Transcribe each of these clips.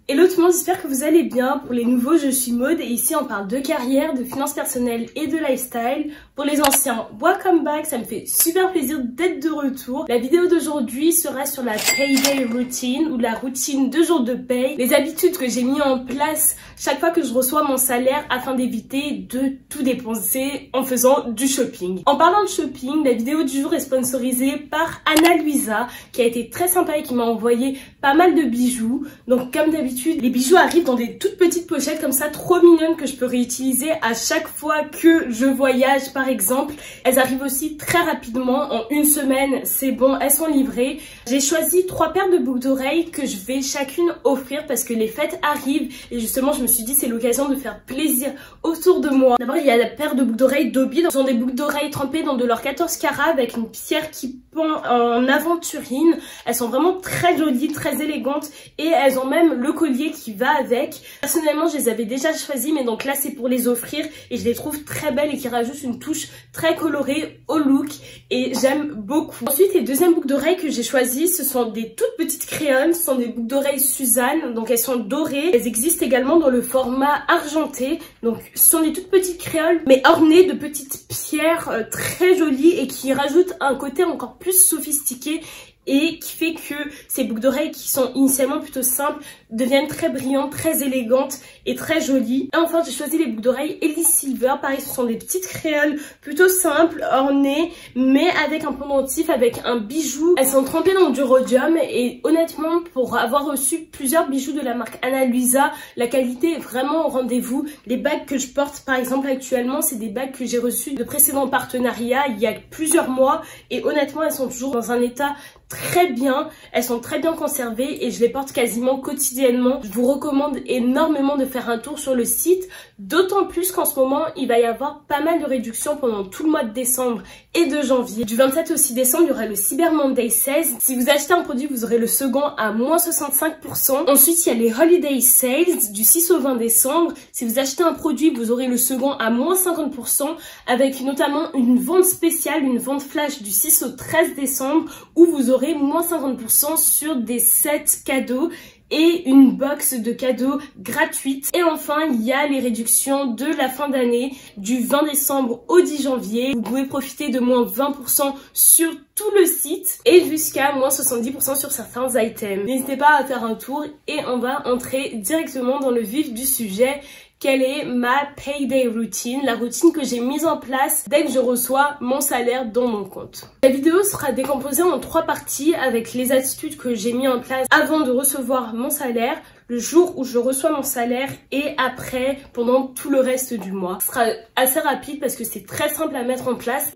Hello tout le monde, j'espère que vous allez bien. Pour les nouveaux, je suis Maud et ici on parle de carrière, de finances personnelles et de lifestyle. Pour les anciens, welcome back, ça me fait super plaisir d'être de retour. La vidéo d'aujourd'hui sera sur la payday routine ou la routine de jour de paye. Les habitudes que j'ai mis en place chaque fois que je reçois mon salaire afin d'éviter de tout dépenser en faisant du shopping. En parlant de shopping, la vidéo du jour est sponsorisée par Anna Luisa qui a été très sympa et qui m'a envoyé pas mal de bijoux. Donc comme d'habitude, les bijoux arrivent dans des toutes petites pochettes comme ça, trop mignonnes, que je peux réutiliser à chaque fois que je voyage par exemple. Elles arrivent aussi très rapidement, en une semaine c'est bon, elles sont livrées. J'ai choisi 3 paires de boucles d'oreilles que je vais chacune offrir parce que les fêtes arrivent et justement je me suis dit c'est l'occasion de faire plaisir autour de moi. D'abord il y a la paire de boucles d'oreilles d'Obi, ce sont des boucles d'oreilles trempées dans de l'or 14 carats avec une pierre qui pend en aventurine. Elles sont vraiment très jolies, très élégantes et elles ont même le collier qui va avec. Personnellement je les avais déjà choisies mais donc là c'est pour les offrir et je les trouve très belles et qui rajoutent une touche très colorée au look et j'aime beaucoup. Ensuite les deuxièmes boucles d'oreilles que j'ai choisies, ce sont des toutes petites créoles, ce sont des boucles d'oreilles Suzanne, donc elles sont dorées. Elles existent également dans le format argenté, donc ce sont des toutes petites créoles mais ornées de petites pierres très jolies et qui rajoutent un côté encore plus sophistiqué et qui fait que ces boucles d'oreilles qui sont initialement plutôt simples deviennent très brillantes, très élégantes et très jolies. Et enfin j'ai choisi les boucles d'oreilles Ellie Silver, pareil ce sont des petites créoles plutôt simples, ornées mais avec un pendentif, avec un bijou. Elles sont trempées dans du rhodium et honnêtement pour avoir reçu plusieurs bijoux de la marque Anna Luisa, la qualité est vraiment au rendez-vous. Les bagues que je porte par exemple actuellement, c'est des bagues que j'ai reçues de précédents partenariats il y a plusieurs mois et honnêtement elles sont toujours dans un état très bien, elles sont très bien conservées et je les porte quasiment quotidiennement. Je vous recommande énormément de faire un tour sur le site, d'autant plus qu'en ce moment il va y avoir pas mal de réductions pendant tout le mois de décembre et de janvier. Du 27 au 6 décembre il y aura le Cyber Monday 16. Si vous achetez un produit vous aurez le second à moins 65%. Ensuite il y a les Holiday Sales du 6 au 20 décembre. Si vous achetez un produit vous aurez le second à moins 50% avec notamment une vente spéciale, une vente flash du 6 au 13 décembre où vous aurez moins 50% sur des sets cadeaux et une box de cadeaux gratuite. Et enfin, il y a les réductions de la fin d'année du 20 décembre au 10 janvier. Vous pouvez profiter de moins 20% sur tout le site et jusqu'à moins 70% sur certains items. N'hésitez pas à faire un tour et on va entrer directement dans le vif du sujet. Quelle est ma payday routine, la routine que j'ai mise en place dès que je reçois mon salaire dans mon compte. La vidéo sera décomposée en 3 parties avec les attitudes que j'ai mis en place avant de recevoir mon salaire, le jour où je reçois mon salaire et après pendant tout le reste du mois. Ce sera assez rapide parce que c'est très simple à mettre en place.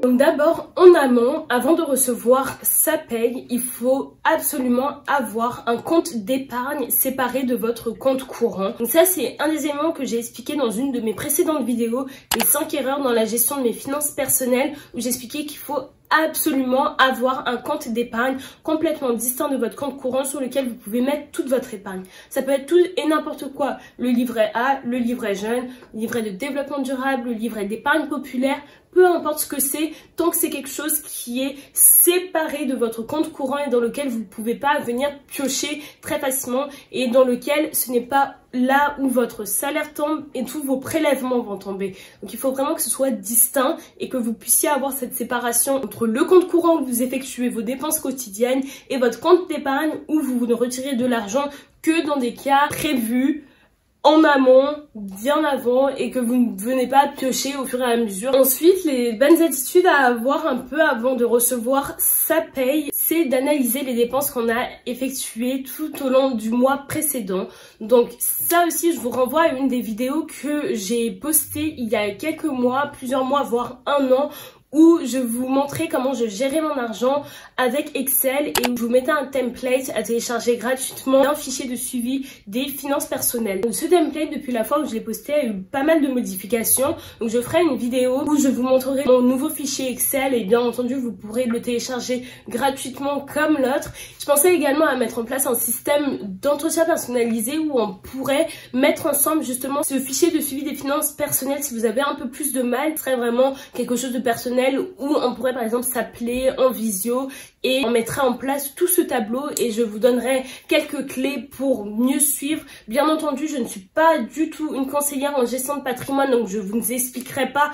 Donc d'abord, en amont, avant de recevoir sa paye, il faut absolument avoir un compte d'épargne séparé de votre compte courant. Donc ça, c'est un des éléments que j'ai expliqué dans une de mes précédentes vidéos, les 5 erreurs dans la gestion de mes finances personnelles, où j'expliquais qu'il faut absolument avoir un compte d'épargne complètement distinct de votre compte courant sur lequel vous pouvez mettre toute votre épargne. Ça peut être tout et n'importe quoi, le livret A, le livret jeune, le livret de développement durable, le livret d'épargne populaire, peu importe ce que c'est, tant que c'est quelque chose qui est séparé de votre compte courant et dans lequel vous ne pouvez pas venir piocher très facilement et dans lequel ce n'est pas là où votre salaire tombe et tous vos prélèvements vont tomber. Donc il faut vraiment que ce soit distinct et que vous puissiez avoir cette séparation entre le compte courant où vous effectuez vos dépenses quotidiennes et votre compte d'épargne où vous ne retirez de l'argent que dans des cas prévus en amont, bien avant et que vous ne venez pas piocher au fur et à mesure. Ensuite, les bonnes attitudes à avoir un peu avant de recevoir sa paye, c'est d'analyser les dépenses qu'on a effectuées tout au long du mois précédent. Donc ça aussi, je vous renvoie à une des vidéos que j'ai postées il y a quelques mois, plusieurs mois, voire un an, où je vous montrais comment je gérais mon argent avec Excel et où je vous mettais un template à télécharger gratuitement, un fichier de suivi des finances personnelles. Donc ce template, depuis la fois où je l'ai posté, a eu pas mal de modifications. Donc je ferai une vidéo où je vous montrerai mon nouveau fichier Excel et bien entendu vous pourrez le télécharger gratuitement comme l'autre. Je pensais également à mettre en place un système d'entretien personnalisé où on pourrait mettre ensemble justement ce fichier de suivi des finances personnelles si vous avez un peu plus de mal. Ce serait vraiment quelque chose de personnel personnel où on pourrait par exemple s'appeler en visio et on mettrait en place tout ce tableau et je vous donnerai quelques clés pour mieux suivre. Bien entendu, je ne suis pas du tout une conseillère en gestion de patrimoine, donc je vous expliquerai pas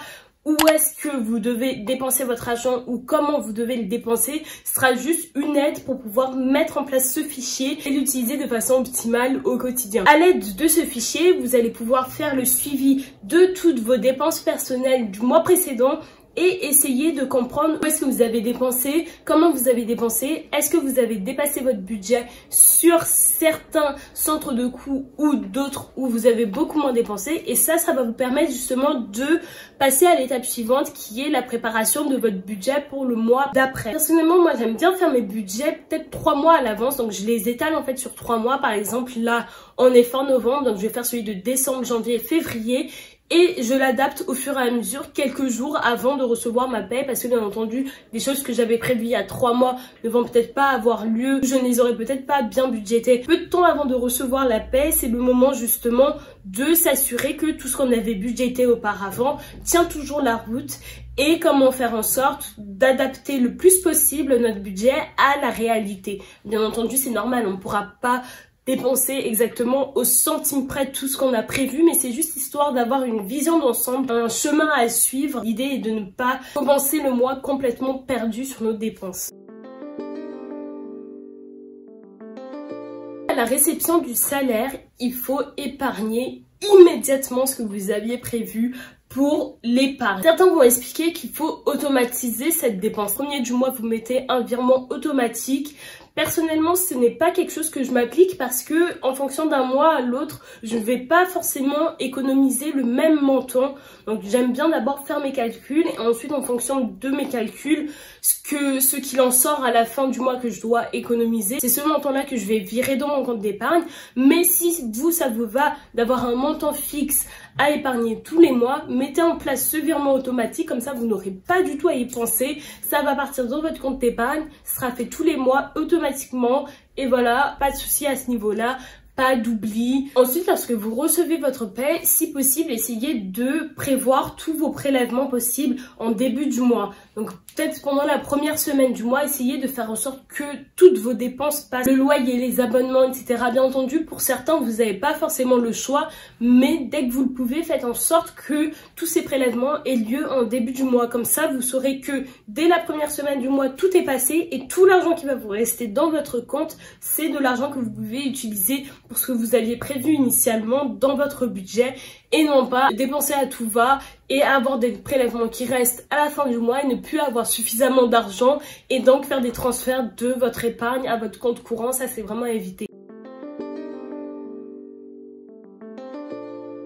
où est-ce que vous devez dépenser votre argent ou comment vous devez le dépenser. Ce sera juste une aide pour pouvoir mettre en place ce fichier et l'utiliser de façon optimale au quotidien. À l'aide de ce fichier, vous allez pouvoir faire le suivi de toutes vos dépenses personnelles du mois précédent et essayer de comprendre où est-ce que vous avez dépensé, comment vous avez dépensé, est-ce que vous avez dépassé votre budget sur certains centres de coûts ou d'autres où vous avez beaucoup moins dépensé. Et ça va vous permettre justement de passer à l'étape suivante qui est la préparation de votre budget pour le mois d'après. Personnellement, moi j'aime bien faire mes budgets peut-être 3 mois à l'avance, donc je les étale en fait sur 3 mois. Par exemple là on est fin novembre, donc je vais faire celui de décembre, janvier, février. Et je l'adapte au fur et à mesure, quelques jours avant de recevoir ma paie, parce que bien entendu, des choses que j'avais prévues il y a 3 mois ne vont peut-être pas avoir lieu, je ne les aurais peut-être pas bien budgétées. Peu de temps avant de recevoir la paie, c'est le moment justement de s'assurer que tout ce qu'on avait budgété auparavant tient toujours la route et comment faire en sorte d'adapter le plus possible notre budget à la réalité. Bien entendu, c'est normal, on ne pourra pas dépenser exactement au centime près tout ce qu'on a prévu, mais c'est juste histoire d'avoir une vision d'ensemble, un chemin à suivre. L'idée est de ne pas commencer le mois complètement perdu sur nos dépenses. À la réception du salaire, il faut épargner immédiatement ce que vous aviez prévu pour l'épargne. Certains vont expliquer qu'il faut automatiser cette dépense. Premier du mois, vous mettez un virement automatique. Personnellement, ce n'est pas quelque chose que je m'applique parce que en fonction d'un mois à l'autre, je ne vais pas forcément économiser le même montant. Donc j'aime bien d'abord faire mes calculs et ensuite en fonction de mes calculs, ce qu'il en sort à la fin du mois que je dois économiser, c'est ce montant-là que je vais virer dans mon compte d'épargne. Mais si vous, ça vous va d'avoir un montant fixe à épargner tous les mois, mettez en place ce virement automatique, comme ça vous n'aurez pas du tout à y penser, ça va partir dans votre compte d'épargne, ce sera fait tous les mois automatiquement et voilà, pas de souci à ce niveau-là. Pas d'oubli. Ensuite, lorsque vous recevez votre paie, si possible, essayez de prévoir tous vos prélèvements possibles en début du mois. Donc peut-être pendant la première semaine du mois, essayez de faire en sorte que toutes vos dépenses passent. Le loyer, les abonnements, etc. Bien entendu, pour certains, vous n'avez pas forcément le choix, mais dès que vous le pouvez, faites en sorte que tous ces prélèvements aient lieu en début du mois. Comme ça, vous saurez que dès la première semaine du mois, tout est passé et tout l'argent qui va vous rester dans votre compte, c'est de l'argent que vous pouvez utiliser pour ce que vous aviez prévu initialement dans votre budget et non pas dépenser à tout va et avoir des prélèvements qui restent à la fin du mois et ne plus avoir suffisamment d'argent et donc faire des transferts de votre épargne à votre compte courant. Ça, c'est vraiment à éviter.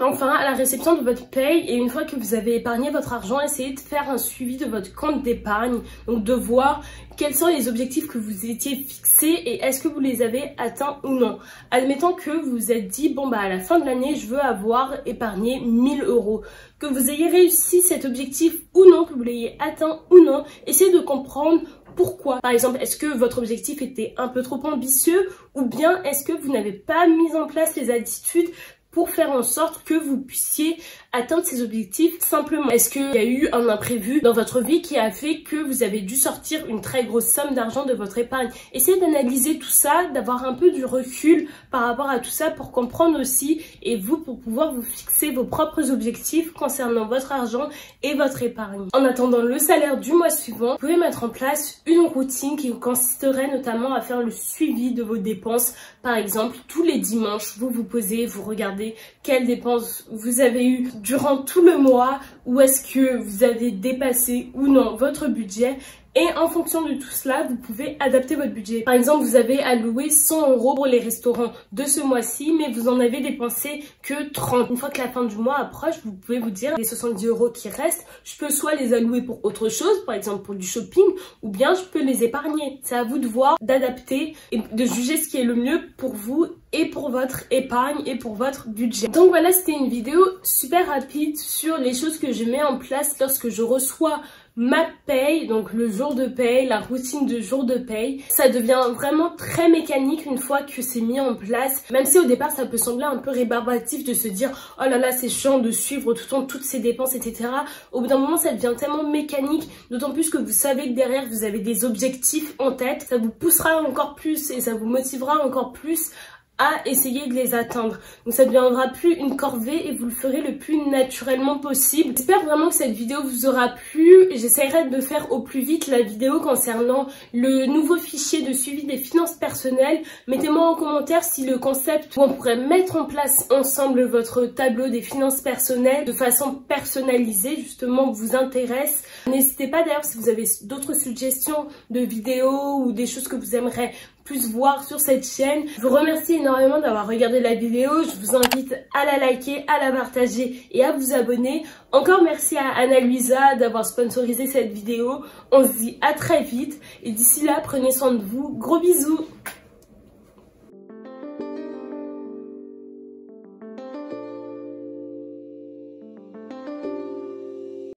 Enfin, à la réception de votre paye et une fois que vous avez épargné votre argent, essayez de faire un suivi de votre compte d'épargne. Donc de voir quels sont les objectifs que vous étiez fixés et est-ce que vous les avez atteints ou non. Admettons que vous vous êtes dit, bon bah à la fin de l'année, je veux avoir épargné 1000 €. Que vous ayez réussi cet objectif ou non, que vous l'ayez atteint ou non, essayez de comprendre pourquoi. Par exemple, est-ce que votre objectif était un peu trop ambitieux ou bien est-ce que vous n'avez pas mis en place les attitudes pour faire en sorte que vous puissiez atteindre ces objectifs simplement. Est-ce qu'il y a eu un imprévu dans votre vie qui a fait que vous avez dû sortir une très grosse somme d'argent de votre épargne? Essayez d'analyser tout ça, d'avoir un peu du recul par rapport à tout ça pour comprendre aussi et vous pour pouvoir vous fixer vos propres objectifs concernant votre argent et votre épargne. En attendant le salaire du mois suivant, vous pouvez mettre en place une routine qui consisterait notamment à faire le suivi de vos dépenses. Par exemple, tous les dimanches, vous vous posez, vous regardez quelles dépenses vous avez eues durant tout le mois, ou est-ce que vous avez dépassé ou non votre budget. Et en fonction de tout cela, vous pouvez adapter votre budget. Par exemple, vous avez alloué 100 € pour les restaurants de ce mois-ci, mais vous en avez dépensé que 30. Une fois que la fin du mois approche, vous pouvez vous dire, les 70 € qui restent, je peux soit les allouer pour autre chose, par exemple pour du shopping, ou bien je peux les épargner. C'est à vous de voir, d'adapter et de juger ce qui est le mieux pour vous et pour votre épargne et pour votre budget. Donc voilà, c'était une vidéo super rapide sur les choses que je mets en place lorsque je reçois ma paye, donc le jour de paye, la routine de jour de paye. Ça devient vraiment très mécanique une fois que c'est mis en place. Même si au départ ça peut sembler un peu rébarbatif de se dire oh là là c'est chiant de suivre tout le temps toutes ces dépenses etc. Au bout d'un moment ça devient tellement mécanique, d'autant plus que vous savez que derrière vous avez des objectifs en tête. Ça vous poussera encore plus et ça vous motivera encore plus à essayer de les atteindre. Donc ça ne deviendra plus une corvée et vous le ferez le plus naturellement possible. J'espère vraiment que cette vidéo vous aura plu. J'essaierai de faire au plus vite la vidéo concernant le nouveau fichier de suivi des finances personnelles. Mettez-moi en commentaire si le concept où on pourrait mettre en place ensemble votre tableau des finances personnelles de façon personnalisée justement vous intéresse. N'hésitez pas d'ailleurs si vous avez d'autres suggestions de vidéos ou des choses que vous aimeriez plus voir sur cette chaîne. Je vous remercie énormément d'avoir regardé la vidéo. Je vous invite à la liker, à la partager et à vous abonner. Encore merci à Anna-Luisa d'avoir sponsorisé cette vidéo. On se dit à très vite et d'ici là, prenez soin de vous. Gros bisous!